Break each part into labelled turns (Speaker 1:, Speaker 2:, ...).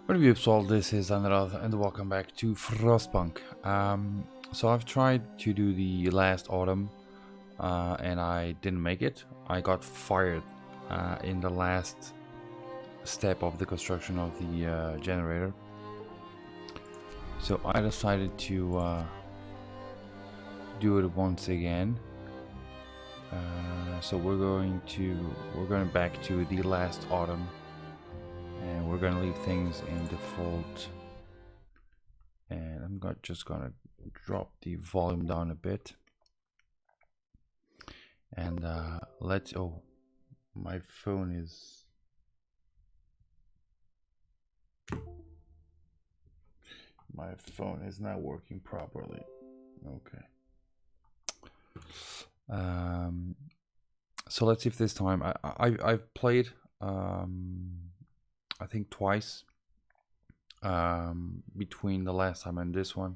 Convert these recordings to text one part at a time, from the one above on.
Speaker 1: What have you all? This is Anurad and welcome back to Frostpunk. So I've tried to do the Last Autumn and I didn't make it. I got fired in the last step of the construction of the generator. So I decided to do it once again. So we're going back to the Last Autumn. And we're gonna leave things in default, and I'm just gonna drop the volume down a bit, and oh, my phone is not working properly. Okay. So let's see if this time I've played I think twice between the last time and this one,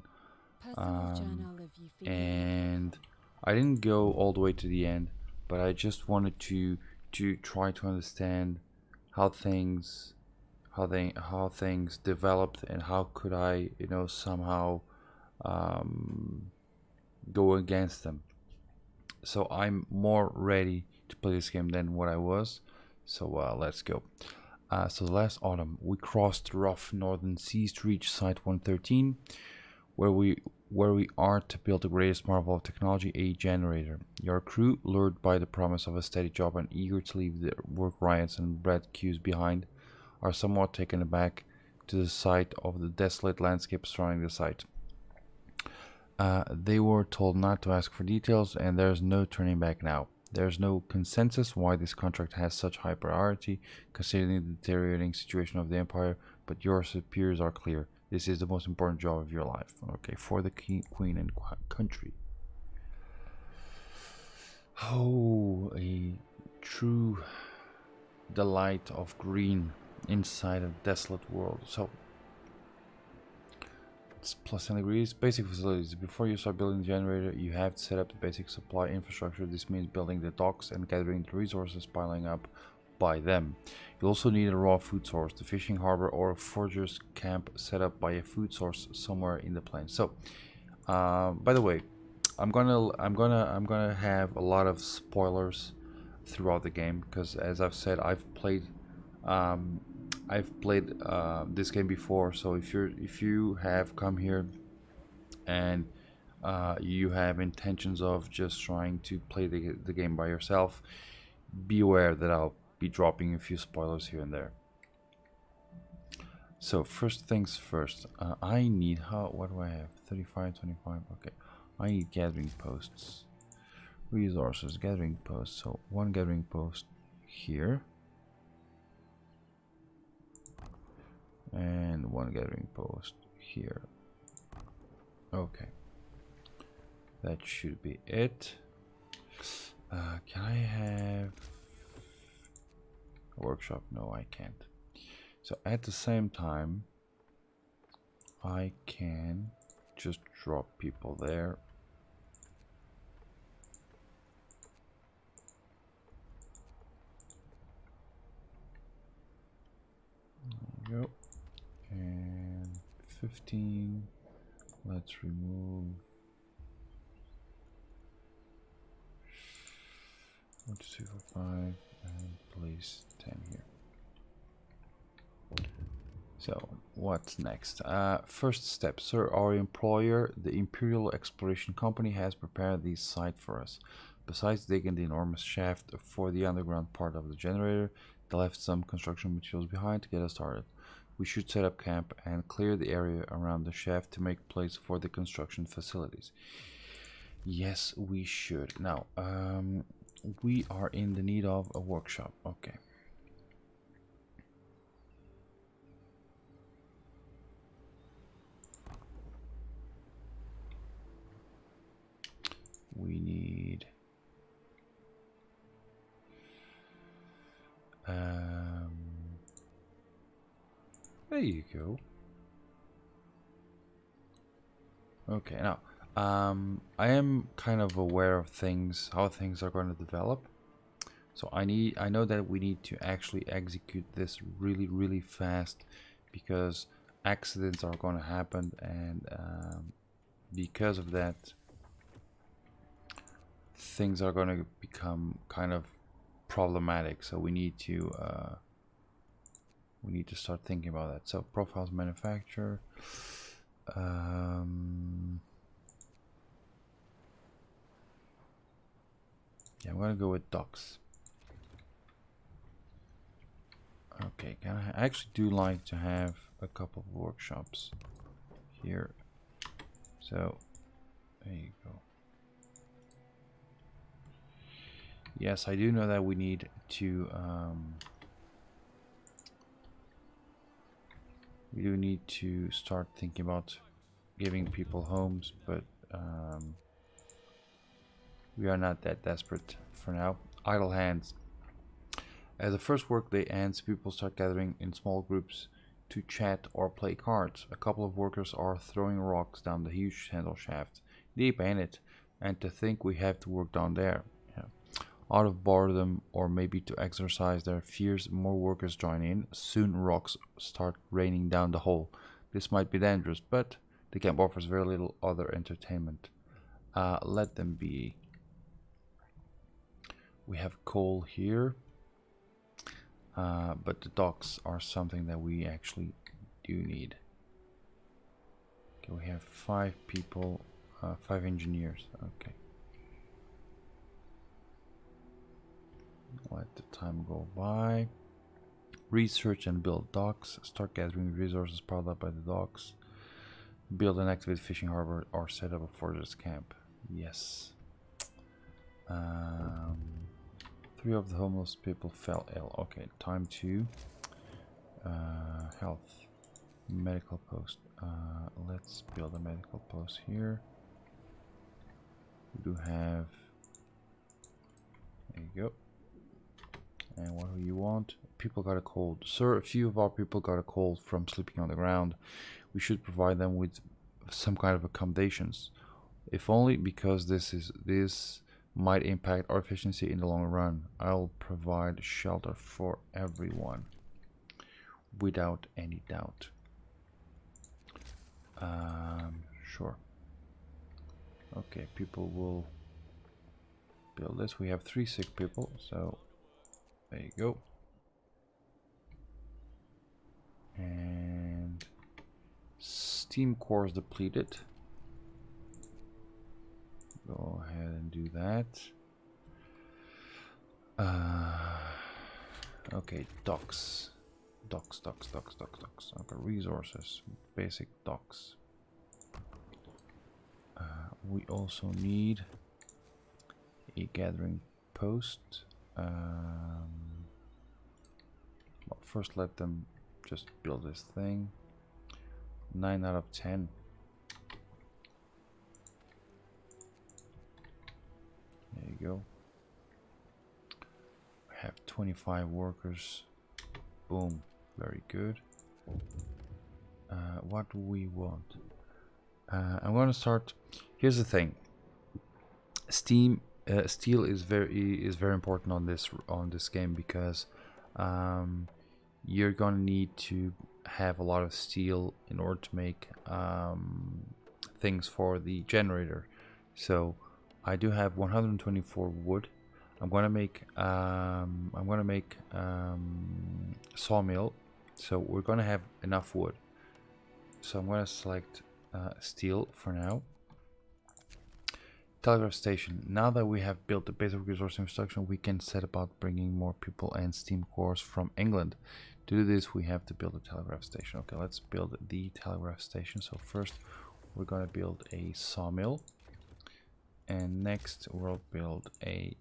Speaker 1: and I didn't go all the way to the end, but I just wanted to try to understand how things developed and how could I somehow go against them. So I'm more ready to play this game than what I was. So let's go. So last autumn, we crossed rough northern seas to reach Site 113, where we are to build the greatest marvel of technology, a generator. Your crew, lured by the promise of a steady job and eager to leave the work riots and bread queues behind, are somewhat taken aback to the sight of the desolate landscape surrounding the site. They were told not to ask for details, and there's no turning back now. There's no consensus why this contract has such high priority, considering the deteriorating situation of the Empire, but your superiors are clear. This is the most important job of your life. Okay, for the Queen and country. Oh, a true delight of green inside a desolate world. So, plus 10 degrees. Basic facilities. Before you start building the generator, you have to set up the basic supply infrastructure. This means building the docks and gathering the resources piling up by them. You also need a raw food source, the fishing harbor, or a forager's camp set up by a food source somewhere in the plains. So, by the way, I'm gonna have a lot of spoilers throughout the game because, as I've said, I've played this game before, so if you have come here and you have intentions of just trying to play the game by yourself, be aware that I'll be dropping a few spoilers here and there. So first things first, I need what do I have? 35, 25. Okay, I need gathering posts, resources, gathering posts. So one gathering post here. And one gathering post here. Okay, that should be it. Can I have a workshop? No, I can't. So at the same time, I can just drop people there. There we go. And 15, let's remove 1, 2, 3, 4, 5 and place 10 here. So what's next? First step, sir, our employer, the Imperial Exploration Company, has prepared the site for us. Besides digging the enormous shaft for the underground part of the generator, they left some construction materials behind to get us started. We should set up camp and clear the area around the shaft to make place for the construction facilities. Yes, we should. Now, we are in the need of a workshop. Okay. We need there you go. Okay, now I am kind of aware of how things are going to develop. So I know that we need to actually execute this really fast because accidents are going to happen, and because of that, things are going to become kind of problematic. So we need to start thinking about that. So profiles manufacturer. Yeah, I'm gonna go with docks. Okay, I actually do like to have a couple of workshops here. So there you go. Yes, I do know that we need to we do need to start thinking about giving people homes, but we are not that desperate for now. Idle hands. As the first workday ends, people start gathering in small groups to chat or play cards. A couple of workers are throwing rocks down the huge handle shaft. Deep, ain't it? And to think we have to work down there. Yeah. Out of boredom, or maybe to exercise their fears, more workers join in. Soon rocks start raining down the hole. This might be dangerous, but the camp offers very little other entertainment. Let them be. We have coal here, but the docks are something that we actually do need. Okay, we have 5 people, 5 engineers. Okay. Let the time go by. Research and build docks. Start gathering resources piled up by the docks. Build and activate fishing harbor or set up a forager's camp. Yes. 3 of the homeless people fell ill. Okay, time to health. Medical post. Let's build a medical post here. We do have. There you go. And what do you want? People got a cold. Sir, a few of our people got a cold from sleeping on the ground. We should provide them with some kind of accommodations. If only because this might impact our efficiency in the long run. I'll provide shelter for everyone. Without any doubt. Sure. Okay, people will build this. We have 3 sick people, so there you go. And steam cores depleted. Go ahead and do that. Okay, docks. Docks. Okay, resources. Basic docks. We also need a gathering post. Well, first let them just build this thing. 9 out of 10. There you go. We have 25 workers. Boom. Very good. What do we want? I'm going to start. Here's the thing. Steel is very important on this game because you're going to need to have a lot of steel in order to make things for the generator. So I do have 124 wood. I'm gonna make sawmill. So we're gonna have enough wood. So I'm gonna select steel for now. Telegraph station. Now that we have built the basic resource infrastructure, we can set about bringing more people and steam cores from England. To do this, we have to build a telegraph station. Okay, let's build the telegraph station. So first, we're gonna build a sawmill, and next we'll build a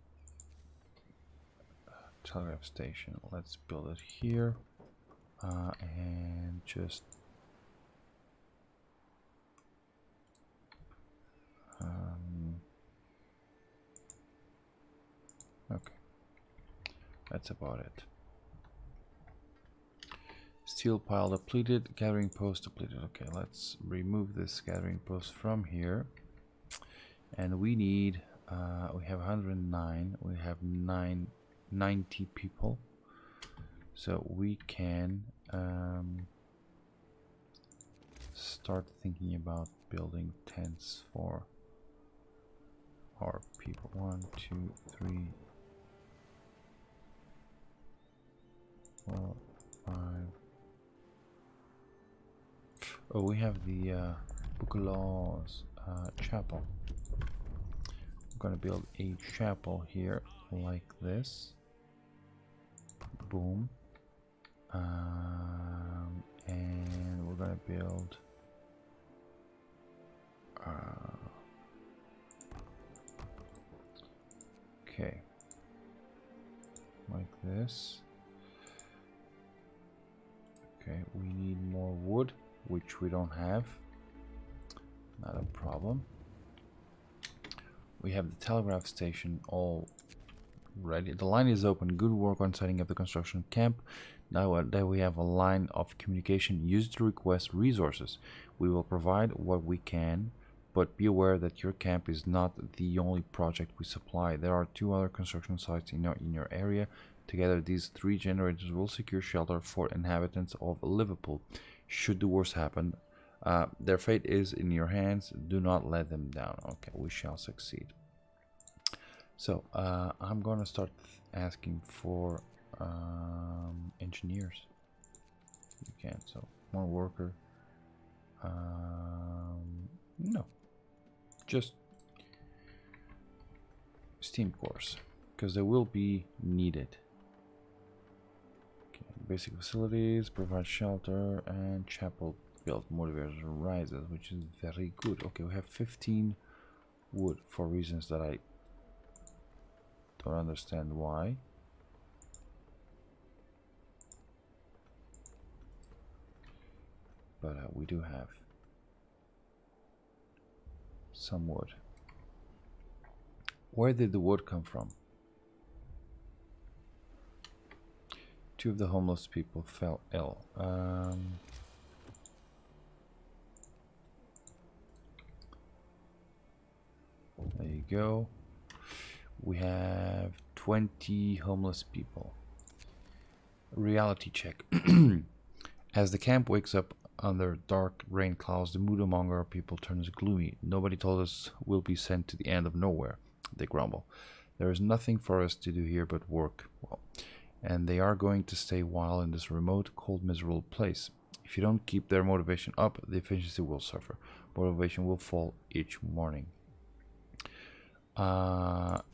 Speaker 1: telegraph station. Let's build it here, and just okay, that's about it. Steel pile depleted, gathering post depleted. Okay, let's remove this gathering post from here, and we need we have 109, we have 90 people, so we can start thinking about building tents for our people. 1, 2, 3, 4, 5. Oh, we have the Book of Laws chapel. I'm gonna build a chapel here like this. Boom. And we're gonna build okay, like this. Okay, we need more wood, which we don't have. Not a problem. We have the telegraph station all ready. The line is open. Good work on setting up the construction camp. Now that we have a line of communication used to request resources, we will provide what we can, but be aware that your camp is not the only project we supply. There are 2 other construction sites in your area. Together, these 3 generators will secure shelter for inhabitants of Liverpool. Should the worst happen, their fate is in your hands. Do not let them down. Okay, we shall succeed. So I'm gonna start asking for engineers. You can. So 1 worker. No, just steam cores, because they will be needed. Okay, basic facilities, provide shelter, and chapel built. Motivators rises, which is very good. Okay, we have 15 wood for reasons that I don't understand why. But we do have some wood. Where did the wood come from? 2 of the homeless people fell ill. There you go. We have 20 homeless people. Reality check. As the camp wakes up under dark rain clouds, the mood among our people turns gloomy. Nobody told us we'll be sent to the end of nowhere, they grumble. There is nothing for us to do here but work. Well, and they are going to stay a while in this remote, cold, miserable place. If you don't keep their motivation up, the efficiency will suffer. Motivation will fall each morning.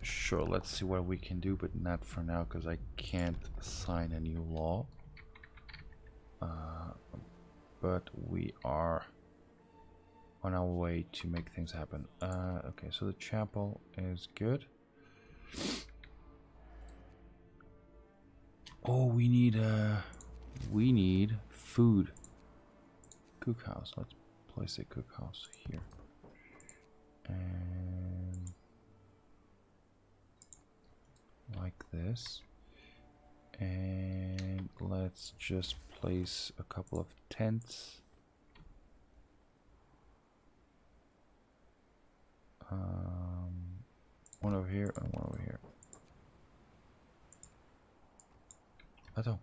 Speaker 1: Sure, let's see what we can do, but not for now, because I can't sign a new law. But we are on our way to make things happen. Okay, so the chapel is good. Oh, we need food. Cookhouse. Let's place a cookhouse here. And like this. And let's just place a couple of tents. One over here and one over here. Attends.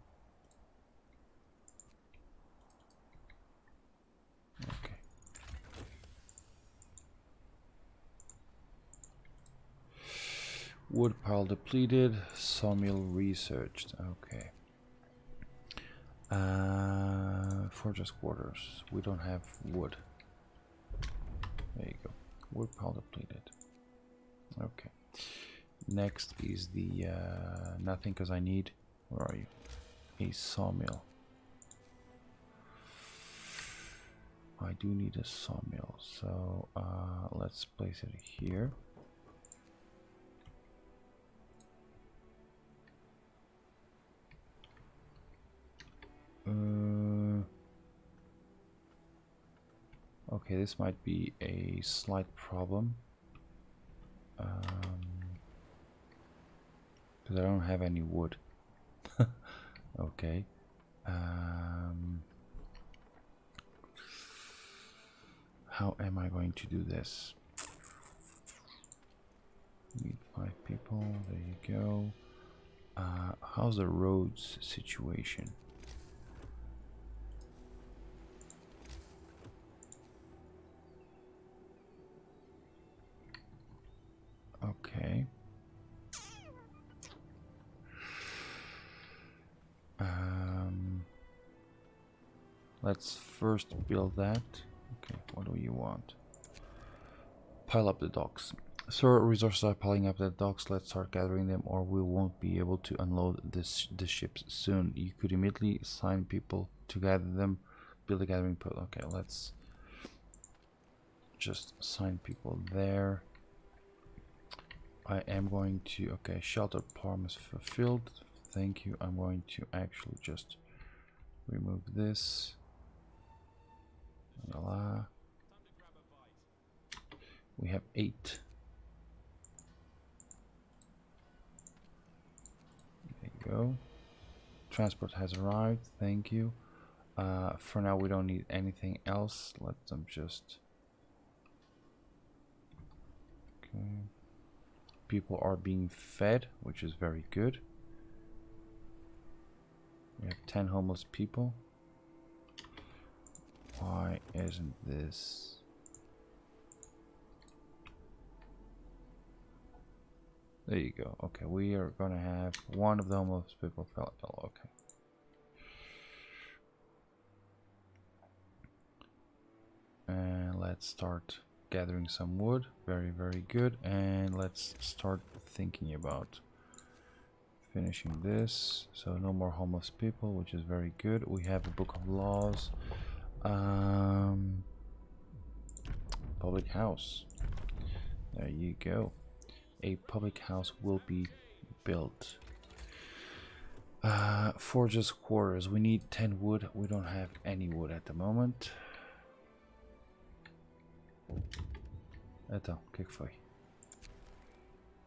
Speaker 1: Okay. Wood pile depleted. Sawmill researched. Okay. Forger's quarters. We don't have wood. There you go. Wood pile depleted. Okay. Next is the nothing, because I need. Where are you? A sawmill. I do need a sawmill, so let's place it here. Okay, this might be a slight problem. Because I don't have any wood. Okay. How am I going to do this? Need 5 people. There you go. How's the roads situation? Let's first build that. Okay, what do you want? Pile up the docks. Sir, resources are piling up the docks. Let's start gathering them or we won't be able to unload the ships soon. You could immediately assign people to gather them. Build a gathering post. Okay, let's just assign people there. I am going to, okay, shelter promise fulfilled. Thank you. I'm going to actually just remove this. Voila. We have 8. There you go. Transport has arrived. Thank you. For now, we don't need anything else. Let them just. Okay. People are being fed, which is very good. We have 10 homeless people. Why isn't this? There you go. Okay, we are gonna have one of the homeless people fell ill. Okay. And let's start gathering some wood. Very, very good. And let's start thinking about finishing this. So no more homeless people, which is very good. We have a book of laws. Public house. There you go. A public house will be built. Forges quarters. We need 10 wood. We don't have any wood at the moment. Então, o que foi?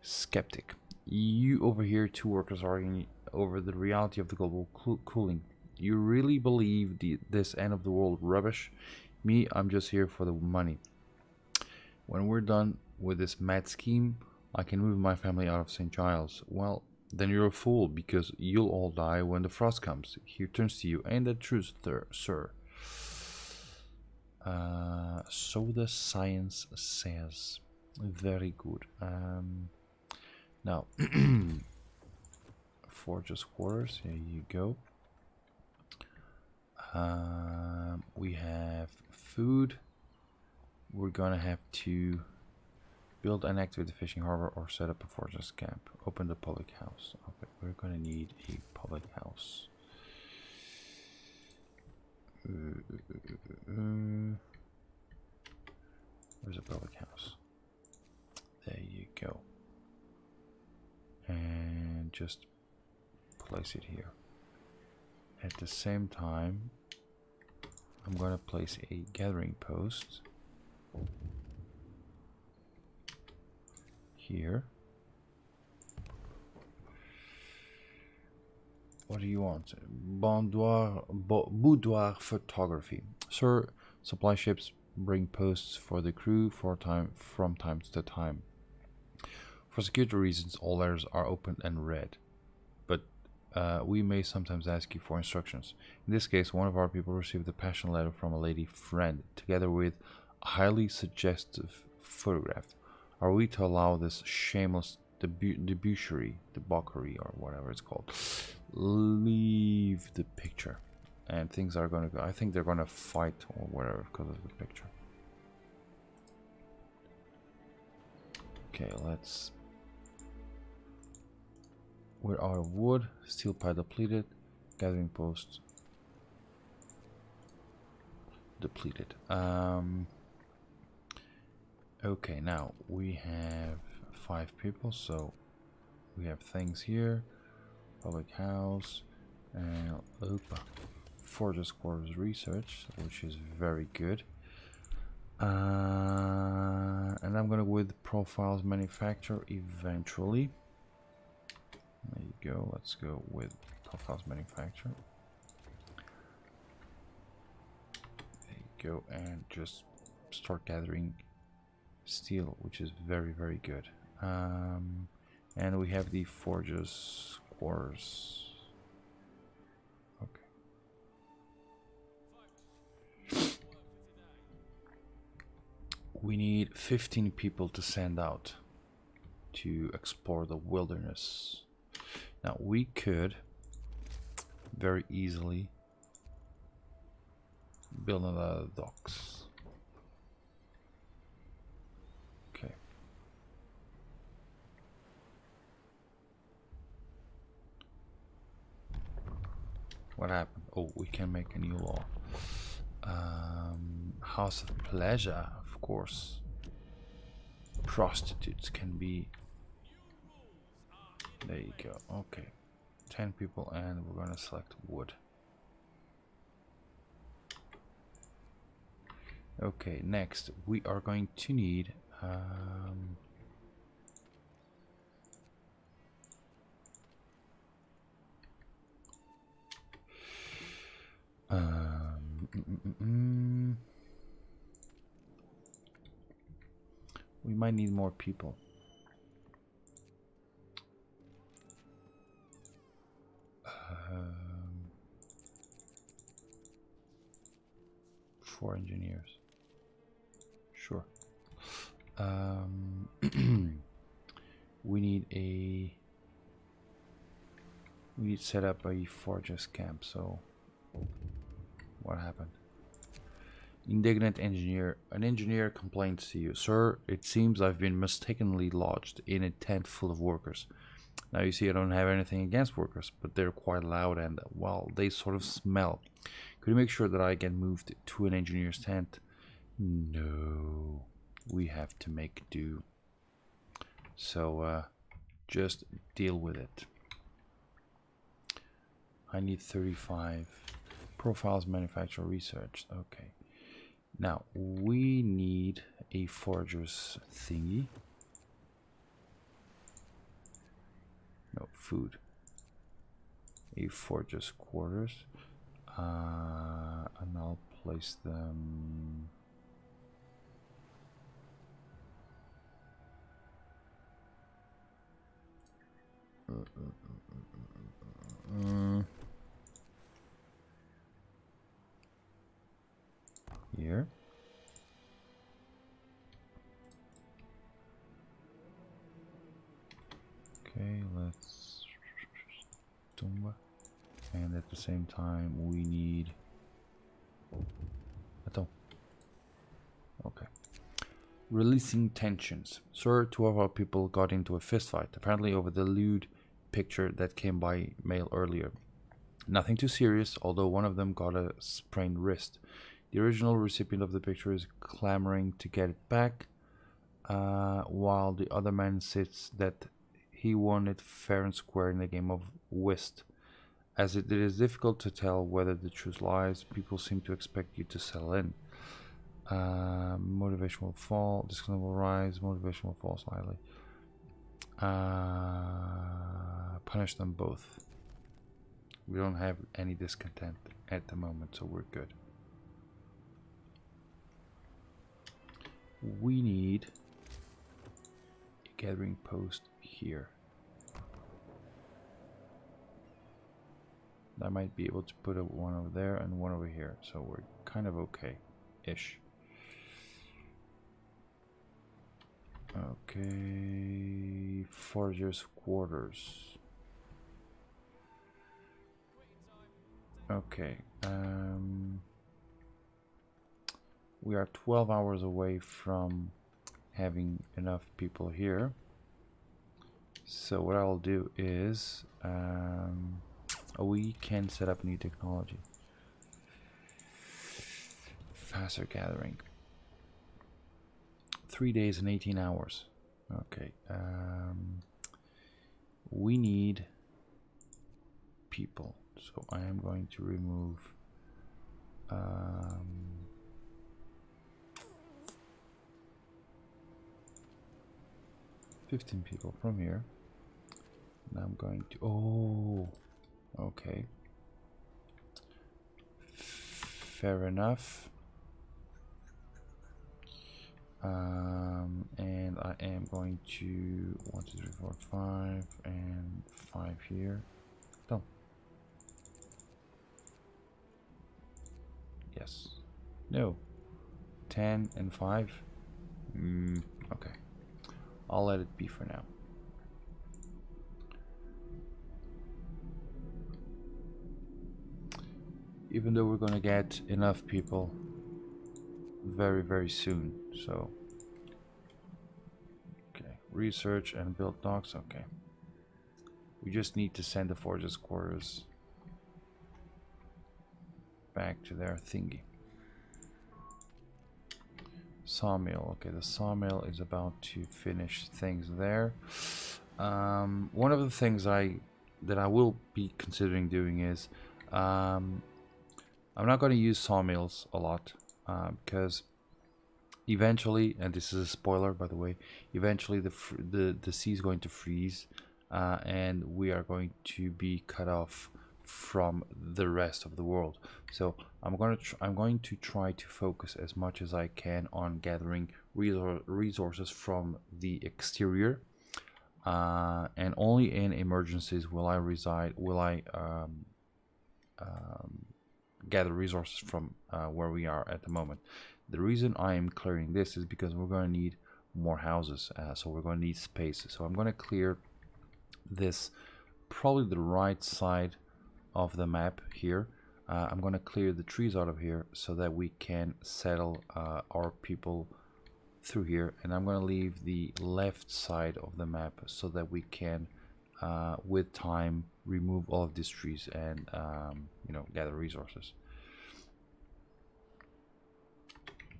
Speaker 1: Skeptic. You over here, 2 workers arguing over the reality of the global cooling. You really believe this end of the world rubbish? Me, I'm just here for the money. When we're done with this mad scheme, I can move my family out of St. Giles. Well, then you're a fool, because you'll all die when the frost comes. He turns to you. Ain't that true, sir? So the science says. Very good. Now, Forges quarters. Here you go. We have food. We're gonna have to build and activate the fishing harbor or set up a fortress camp. Open the public house. Okay, we're gonna need a public house. Where's a public house? There you go. And just place it here. At the same time, I'm gonna place a gathering post here. What do you want? Boudoir photography. Sir, supply ships bring posts for the crew from time to time. For security reasons, all letters are opened and read. But we may sometimes ask you for instructions. In this case, one of our people received a passion letter from a lady friend, together with a highly suggestive photograph. Are we to allow this shameless debauchery, or whatever it's called, leave the picture? And things are gonna go. I think they're gonna fight or whatever because of the picture. Okay, let's. We're out of wood. Steel pile depleted. Gathering post depleted. Okay, now we have 5 people, so we have things here. Public house and Forges quarters research, which is very good. And I'm gonna go with profiles manufacture eventually. There you go. Let's go with profiles manufacture. There you go, and just start gathering steel, which is very, very good. And we have the forges quarters. Okay. We need 15 people to send out to explore the wilderness. Now we could very easily build another docks. Okay. What happened? Oh, we can make a new law. House of pleasure, of course. Prostitutes can be. There you go. Okay. 10 people, and we're gonna select wood. Okay, next we are going to need we might need more people. 4 engineers. Sure. We need to set up a forger's camp. So what happened? Indignant engineer. An engineer complains to you, sir. It seems I've been mistakenly lodged in a tent full of workers. Now you see I don't have anything against workers, but they're quite loud and, well, they sort of smell. Could you make sure that I get moved to an engineer's tent? No, we have to make do. So just deal with it. I need 35 profiles, manufacture, research. Okay. Now we need a forager's thingy. No, food. A forager's quarters. And I'll place them. Here. Okay, let's Tumba. And at the same time we need okay. Releasing tensions. Sir, 2 of our people got into a fist fight, apparently over the lewd picture that came by mail earlier. Nothing too serious, although one of them got a sprained wrist. The original recipient of the picture is clamoring to get it back, while the other man insists that he won it fair and square in a game of whist. As it is difficult to tell whether the truth lies, people seem to expect you to settle in. Motivation will fall, discipline will rise, motivation will fall slightly. Punish them both. We don't have any discontent at the moment, so we're good. We need a gathering post here. I might be able to put one over there and one over here, so we're kind of okay-ish. Okay, foragers' quarters. Okay, we are 12 hours away from having enough people here. So what I'll do is we can set up new technology. Faster gathering. 3 days and 18 hours. Okay. We need people. So I am going to remove 15 people from here. Now I'm going to, okay. Fair enough. And I am going to 1, 2, 3, 4, 5 and 5 here. Done. Yes. No. 10 and 5. Okay. I'll let it be for now. even though we're gonna get enough people very, very soon. So, okay, research and build docks. Okay, we just need to send the forges quarters back to their thingy. Sawmill. Okay, the sawmill is about to finish things there. One of the things that I will be considering doing is I'm not going to use sawmills a lot because eventually, and this is a spoiler by the way, eventually the sea is going to freeze and we are going to be cut off from the rest of the world. So I'm going to try to focus as much as I can on gathering resources from the exterior, and only in emergencies will I gather resources from where we are at the moment. The reason I am clearing this is because we're going to need more houses, so we're going to need space. So I'm going to clear this, probably the right side of the map here. I'm going to clear the trees out of here so that we can settle our people through here, and I'm going to leave the left side of the map so that we can with time remove all of these trees and you know, gather resources.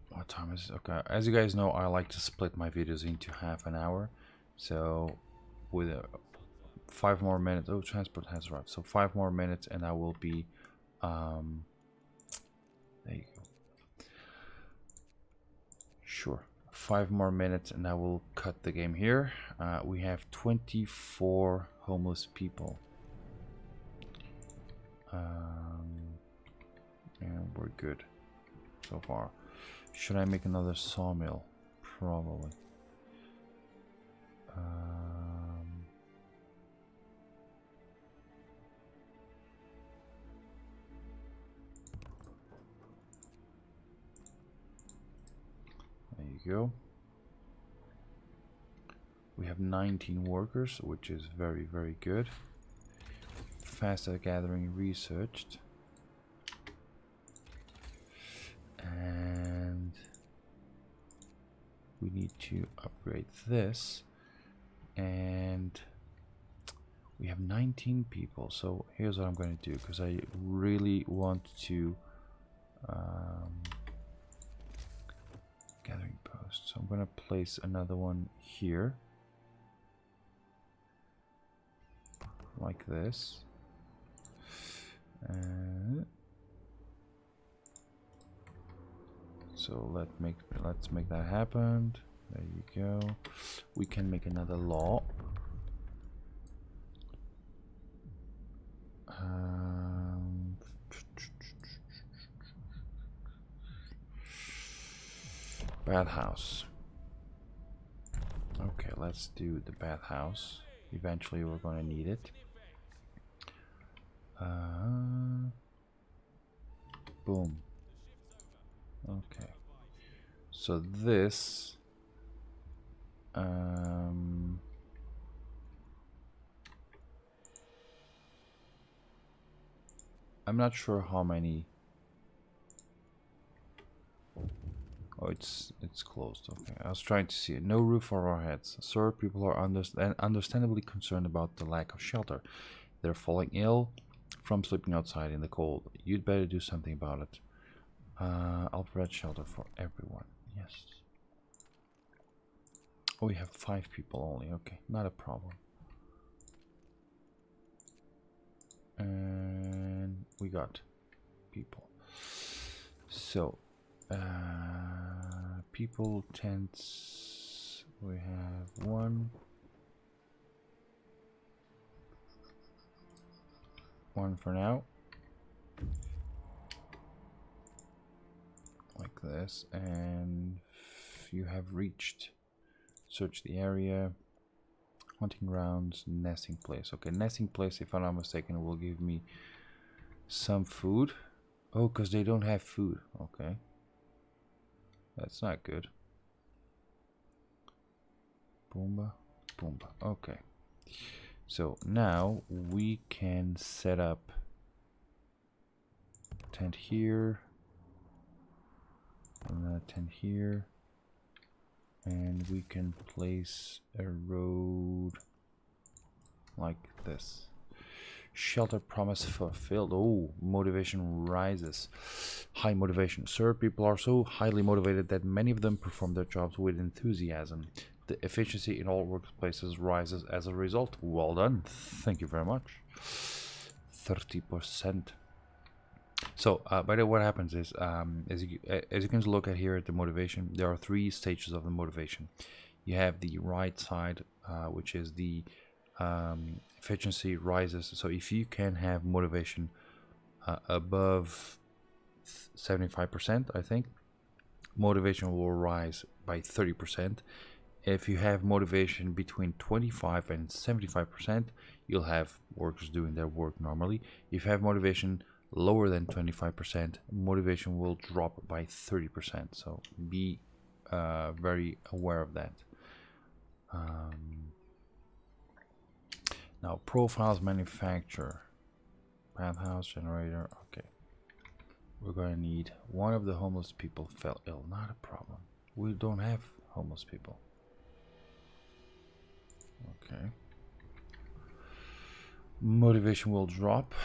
Speaker 1: What time is it? Okay, as you guys know, I like to split my videos into half an hour, so with 5 more minutes. Oh, transport has arrived. So 5 more minutes and I will be there you go. Sure, 5 more minutes and I will cut the game here. We have 24 homeless people, and we're good so far. Should I make another sawmill? Probably. There you go. We have 19 workers, which is very, very good. Faster gathering researched. And we need to upgrade this. And we have 19 people. So here's what I'm going to do, because I really want to gathering post. So I'm going to place another one here, like this. So let's make that happen. There you go. We can make another law. Bathhouse. Okay, let's do the bathhouse. Eventually we're going to need it. Boom. Okay. So this I'm not sure how many. Oh, it's closed. Okay, I was trying to see it. No roof over our heads. Sir, people are understandably concerned about the lack of shelter. They're falling ill from sleeping outside in the cold. You'd better do something about it. I'll provide shelter for everyone. Yes. Oh, we have 5 people only. Okay, not a problem. And we got people. So, people, tents. We have 1 for now. Like this, and you have reached. Search the area. Hunting grounds, nesting place. Okay, nesting place, if I'm not mistaken, will give me some food. Oh, because they don't have food. Okay. That's not good. Boomba, boomba. Okay. So now we can set up tent here. Another tent here. And we can place a road like this. Shelter promise fulfilled. Oh, motivation rises. High motivation. Sir, people are so highly motivated that many of them perform their jobs with enthusiasm. The efficiency in all workplaces rises as a result. Well done. Thank you very much. 30%. So, by the way, what happens is, as you can look at here at the motivation, there are 3 stages of the motivation. You have the right side, which is the efficiency rises. So if you can have motivation above 75%, I think motivation will rise by 30%. If you have motivation between 25 and 75%, you'll have workers doing their work normally. If you have motivation lower than 25%, motivation will drop by 30%. So be very aware of that. Now, profiles manufacturer, bathhouse generator. Okay, we're going to need one of the homeless people fell ill. Not a problem. We don't have homeless people. Okay. Motivation will drop.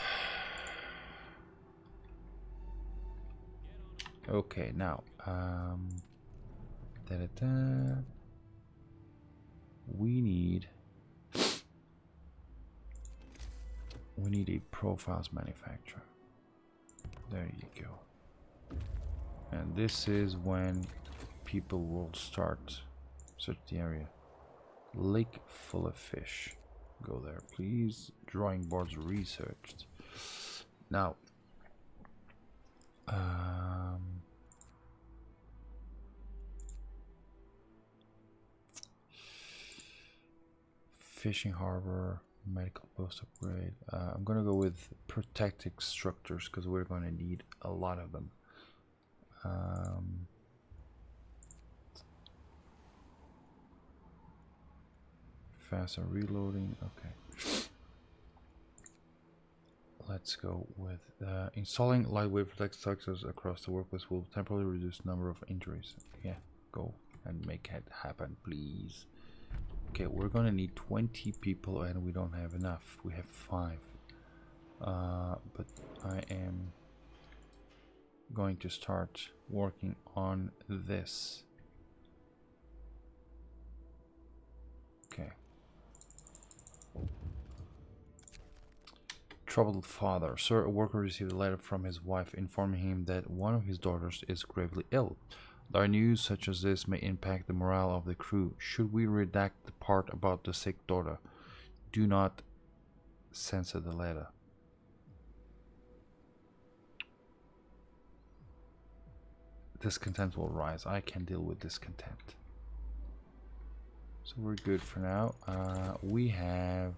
Speaker 1: Okay, now we need a profiles manufacturer. There you go. And this is when people will start search the area. Lake full of fish. Go there, please. Drawing boards researched. Now, fishing harbor, medical post upgrade. I'm gonna go with protected structures because we're gonna need a lot of them. Faster reloading. Okay. Let's go with installing lightweight protective structures across the workplace will temporarily reduce the number of injuries. Yeah, go and make it happen, please. Okay, we're gonna need 20 people and we don't have enough. We have 5. But I am going to start working on this. Okay. Troubled father. Sir, a worker received a letter from his wife informing him that one of his daughters is gravely ill. Our news such as this may impact the morale of the crew. Should we redact the part about the sick daughter? Do not censor the letter. Discontent will rise. I can deal with discontent. So we're good for now. We have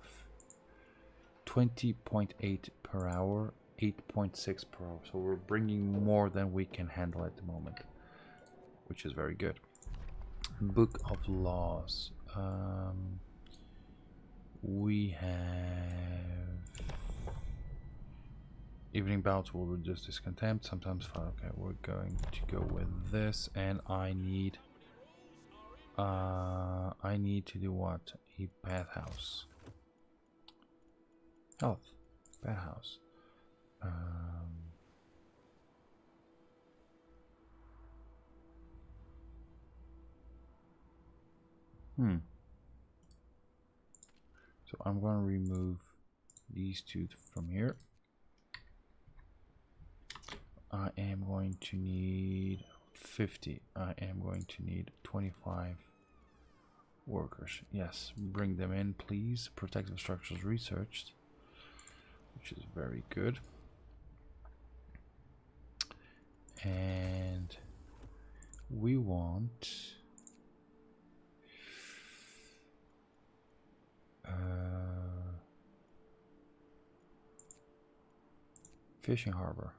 Speaker 1: 20.8 per hour, 8.6 per hour. So we're bringing more than we can handle at the moment, which is very good. Book of laws. We have evening bouts will reduce discontent. Sometimes fun. Okay, we're going to go with this, and I need to do what? A bathhouse. Health. Bathhouse. So I'm going to remove these 2 from here. I am going to need 50. I am going to need 25 workers. Yes, bring them in, please. Protective structures researched, which is very good. And we want fishing harbor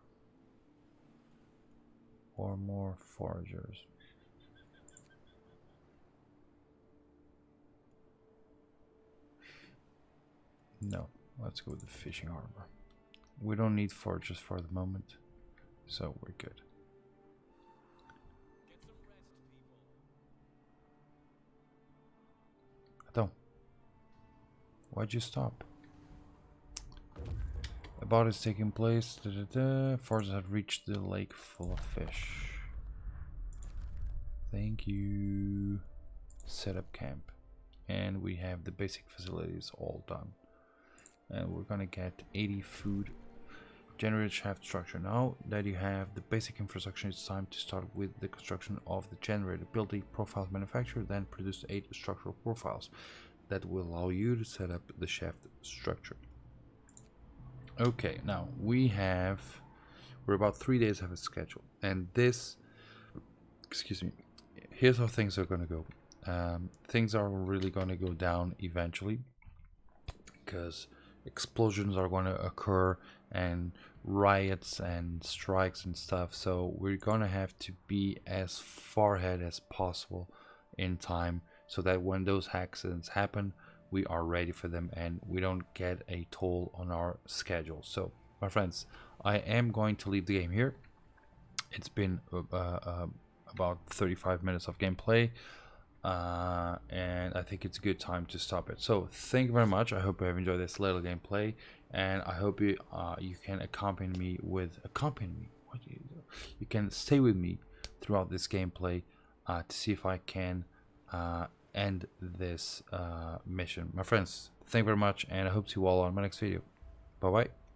Speaker 1: or more foragers. No, let's go with the fishing harbor. We don't need foragers for the moment. so we're good. Don't. Why'd you stop? A battle is taking place. Forces have reached the lake full of fish. Thank you. Set up camp. And we have the basic facilities all done. And we're gonna get 80 food. Generate shaft structure. Now that you have the basic infrastructure, it's time to start with the construction of the generator. Build the profiles manufacturer, then produce 8 structural profiles that will allow you to set up the shaft structure. Okay, now we're about 3 days ahead of schedule, and this, excuse me, here's how things are going to go. Things are really going to go down eventually because explosions are going to occur and riots and strikes and stuff, so we're going to have to be as far ahead as possible in time so that when those accidents happen, we are ready for them and we don't get a toll on our schedule. So my friends, I am going to leave the game here. It's been about 35 minutes of gameplay, and I think it's a good time to stop it. So thank you very much. I hope you have enjoyed this little gameplay, and I hope you can accompany me. What do you do? You can stay with me throughout this gameplay to see if I can end this mission. My friends, thank you very much, and I hope to see you all on my next video. Bye bye.